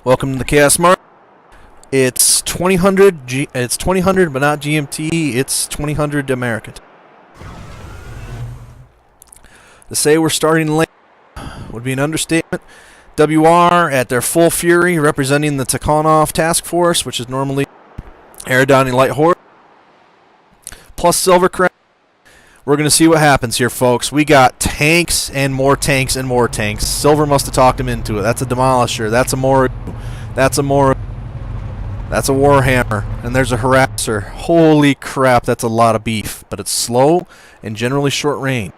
Welcome to the Chaos Market. It's 2000. It's 2000, but not GMT. It's 2000 American. To say we're starting late would be an understatement. WR at their full fury, representing the Tikonov task force, which is normally Aerodani Light Horse, plus Silvercrest. We're going to see what happens here, folks. We got tanks and more tanks and more tanks. Silver must have talked him into it. That's a Demolisher. That's a Moru. That's a Moru. That's a Warhammer. And there's a Harasser. Holy crap, that's a lot of beef. But it's slow and generally short range.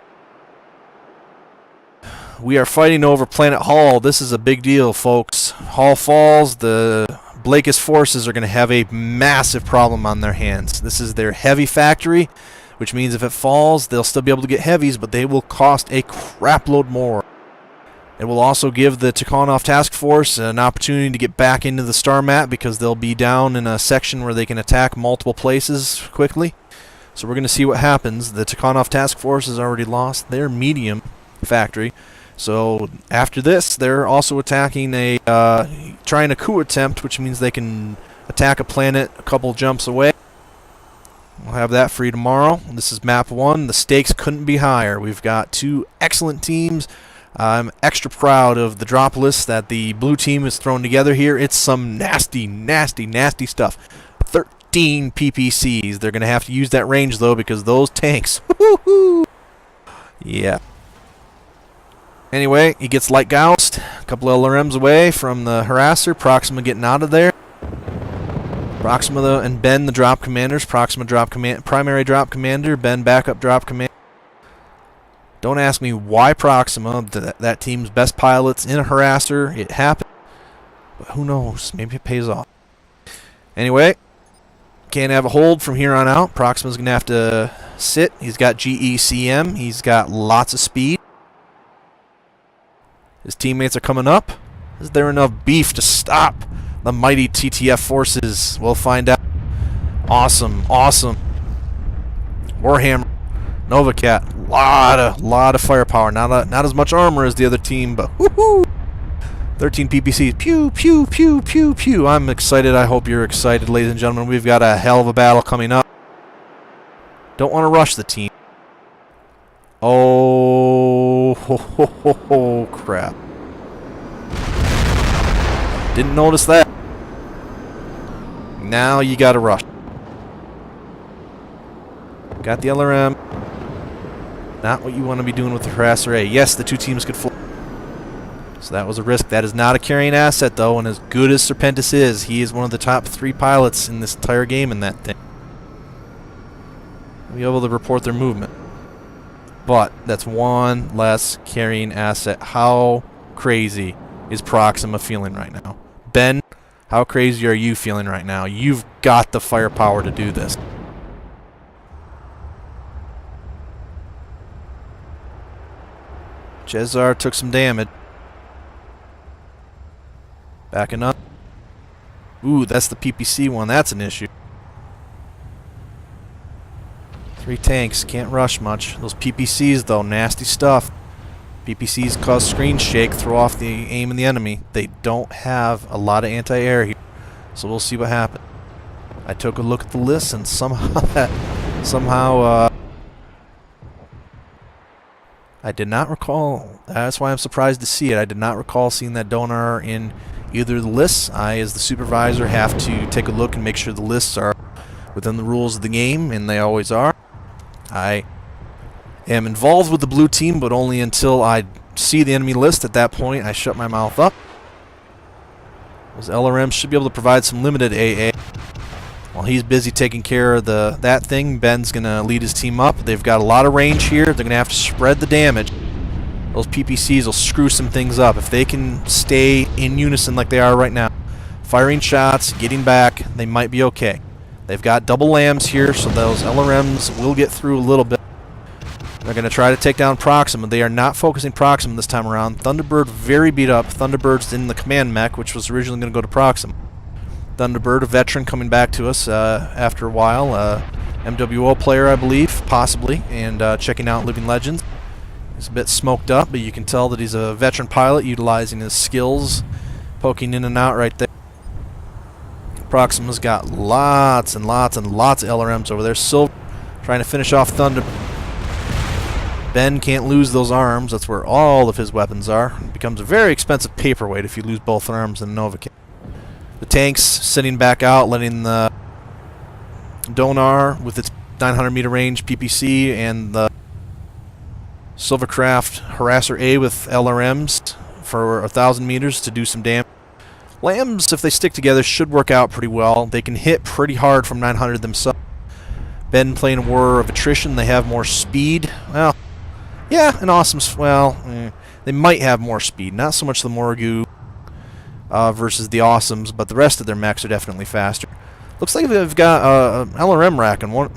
We are fighting over Planet Hall. This is a big deal, folks. Hall falls. The Blakist forces are going to have a massive problem on their hands. This is their heavy factory, which means if it falls, they'll still be able to get heavies, but they will cost a crapload more. It will also give the Tikonov task force an opportunity to get back into the star map because they'll be down in a section where they can attack multiple places quickly. So we're going to see what happens. The Tikonov task force has already lost their medium factory. So after this, they're also attacking trying a coup attempt, which means they can attack a planet a couple jumps away. We'll have that free tomorrow. This is map 1. The stakes couldn't be higher. We've got two excellent teams. I'm extra proud of the drop list that the blue team has thrown together here. It's some nasty, nasty, nasty stuff. 13 PPCs. They're going to have to use that range, though, because those tanks. Yeah. Anyway, he gets light goused. A couple LRMs away from the Harasser. Proxima getting out of there. Proxima and Ben, the drop commanders. Proxima primary drop commander. Ben, backup drop commander. Don't ask me why Proxima, that team's best pilots in a Harasser. It happened. But who knows? Maybe it pays off. Anyway, can't have a hold from here on out. Proxima's going to have to sit. He's got GECM. He's got lots of speed. His teammates are coming up. Is there enough beef to stop the mighty TTF forces? We'll find out. Awesome, awesome. Warhammer, Novacat, lot of firepower. Not as much armor as the other team, but woohoo! 13 PPCs. Pew, pew, pew, pew, pew. I'm excited. I hope you're excited, ladies and gentlemen. We've got a hell of a battle coming up. Don't want to rush the team. Oh, ho, crap. Didn't notice that. Now you gotta rush. Got the LRM. Not what you want to be doing with the Harasser A. Yes, the two teams could fly. So that was a risk. That is not a carrying asset, though, and as good as Serpentis is, he is one of the top 3 pilots in this entire game in that thing. We'll be able to report their movement. But that's one less carrying asset. How crazy is Proxima feeling right now? Ben, how crazy are you feeling right now? You've got the firepower to do this. Jezar took some damage. Backing up. Ooh, that's the PPC one. That's an issue. 3 tanks, can't rush much. Those PPCs, though, nasty stuff. PPCs cause screen shake, throw off the aim of the enemy. They don't have a lot of anti-air here, so we'll see what happens. I took a look at the list, and somehow I did not recall. That's why I'm surprised to see it. I did not recall seeing that Donar in either of the lists. I, as the supervisor, have to take a look and make sure the lists are within the rules of the game, and they always are. I am involved with the blue team, but only until I see the enemy list. At that point, I shut my mouth up. Those LRMs should be able to provide some limited AA. While he's busy taking care of that thing, Ben's going to lead his team up. They've got a lot of range here. They're going to have to spread the damage. Those PPCs will screw some things up. If they can stay in unison like they are right now, firing shots, getting back, they might be okay. They've got double lambs here, so those LRMs will get through a little bit. They're going to try to take down Proxima. They are not focusing Proxima this time around. Thunderbird very beat up. Thunderbird's in the command mech, which was originally going to go to Proxima. Thunderbird, a veteran coming back to us after a while. MWO player, I believe, possibly, and checking out Living Legends. He's a bit smoked up, but you can tell that he's a veteran pilot utilizing his skills Poking in and out right there. Proxima's got lots and lots and lots of LRMs over there. Silver trying to finish off Thunder. Ben can't lose those arms. That's where all of his weapons are. It becomes a very expensive paperweight if you lose both arms in Nova. The tanks sitting back out, letting the Donar with its 900-meter range PPC and the Silvercraft Harasser A with LRMs for 1,000 meters to do some damage. Lambs, if they stick together, should work out pretty well. They can hit pretty hard from 900 themselves. Ben playing a war of attrition. They have more speed. Well, yeah, and Awesome's, well, they might have more speed. Not so much the Morgu versus the Awesomes, but the rest of their mechs are definitely faster. Looks like they've got LRM rack on one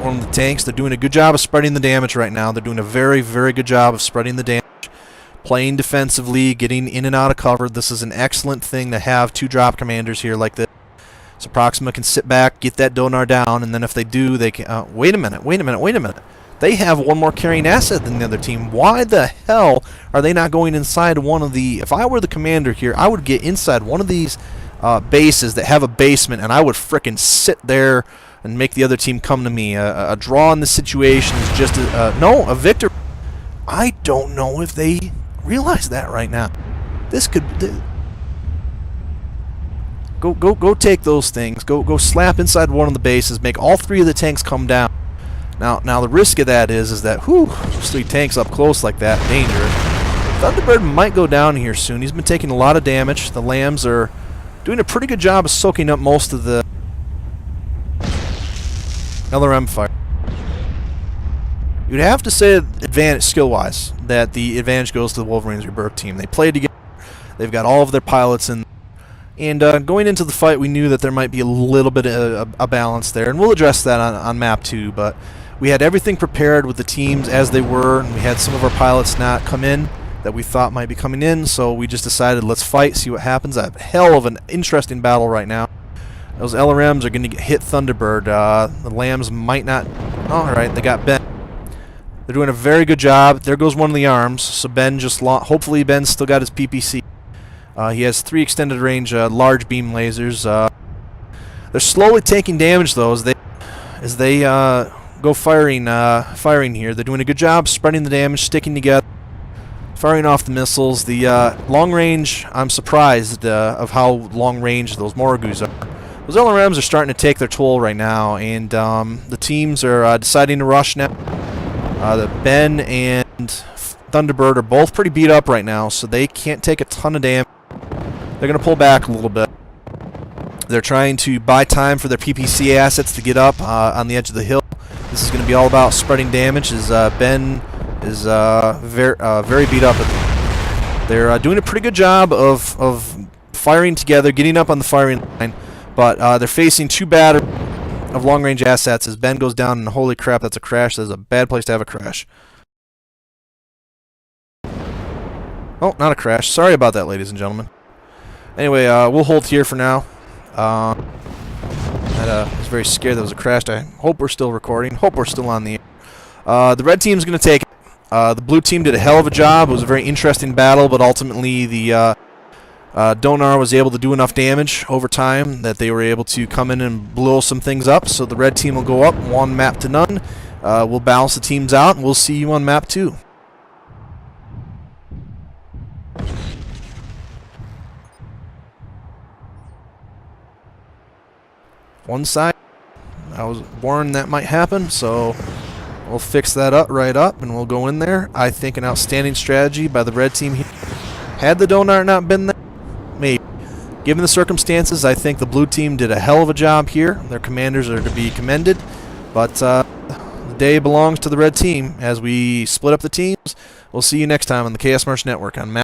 of the tanks. They're doing a good job of spreading the damage right now. They're doing a very, very good job of spreading the damage. Playing defensively, getting in and out of cover. This is an excellent thing to have two drop commanders here like this. So Proxima can sit back, get that Donar down, and then if they do, they can... wait a minute. They have one more carrying asset than the other team. Why the hell are they not going inside one of the... If I were the commander here, I would get inside one of these bases that have a basement, and I would frickin' sit there and make the other team come to me. A draw in this situation is just... no, a victory. I don't know if they realize that right now. This could... Go take those things. Go slap inside one of the bases. Make all three of the tanks come down. Now the risk of that is that those three tanks up close like that, dangerous. Thunderbird might go down here soon. He's been taking a lot of damage. The Lambs are doing a pretty good job of soaking up most of the LRM fire. You'd have to say advantage skill-wise that the advantage goes to the Wolverines Rebirth team. They play together. They've got all of their pilots in. And going into the fight, we knew that there might be a little bit of a balance there, and we'll address that on map 2. But we had everything prepared with the teams as they were, and we had some of our pilots not come in that we thought might be coming in, so we just decided let's fight, see what happens. A hell of an interesting battle right now. Those LRMs are going to hit Thunderbird. The Lambs might not... All right, they got Ben. They're doing a very good job. There goes one of the arms, so Ben just... Hopefully Ben's still got his PPC. He has 3 extended range large beam lasers. They're slowly taking damage though as they go firing here. They're doing a good job spreading the damage, sticking together, firing off the missiles. The long range, I'm surprised of how long range those Morgus are. Those LRMs are starting to take their toll right now, and the teams are deciding to rush now. The Ben and Thunderbird are both pretty beat up right now, so they can't take a ton of damage. They're going to pull back a little bit. They're trying to buy time for their PPC assets to get up on the edge of the hill. This is going to be all about spreading damage, as Ben is very beat up. They're doing a pretty good job of firing together, getting up on the firing line, but they're facing 2 batteries of long-range assets as Ben goes down, and holy crap, that's a crash. That's a bad place to have a crash. Oh, not a crash. Sorry about that, ladies and gentlemen. Anyway, we'll hold here for now. I was very scared there was a crash. I hope we're still recording. Hope we're still on the air. The red team's going to take it. The blue team did a hell of a job. It was a very interesting battle, but ultimately the Donar was able to do enough damage over time that they were able to come in and blow some things up. So the red team will go up 1 map to none. We'll balance the teams out, and we'll see you on map 2. One side, I was warned that might happen, so we'll fix that up right up, and we'll go in there. I think an outstanding strategy by the red team here. Had the Donar not been there, maybe. Given the circumstances, I think the blue team did a hell of a job here. Their commanders are to be commended, but the day belongs to the red team as we split up the teams. We'll see you next time on the Chaos March Network on Map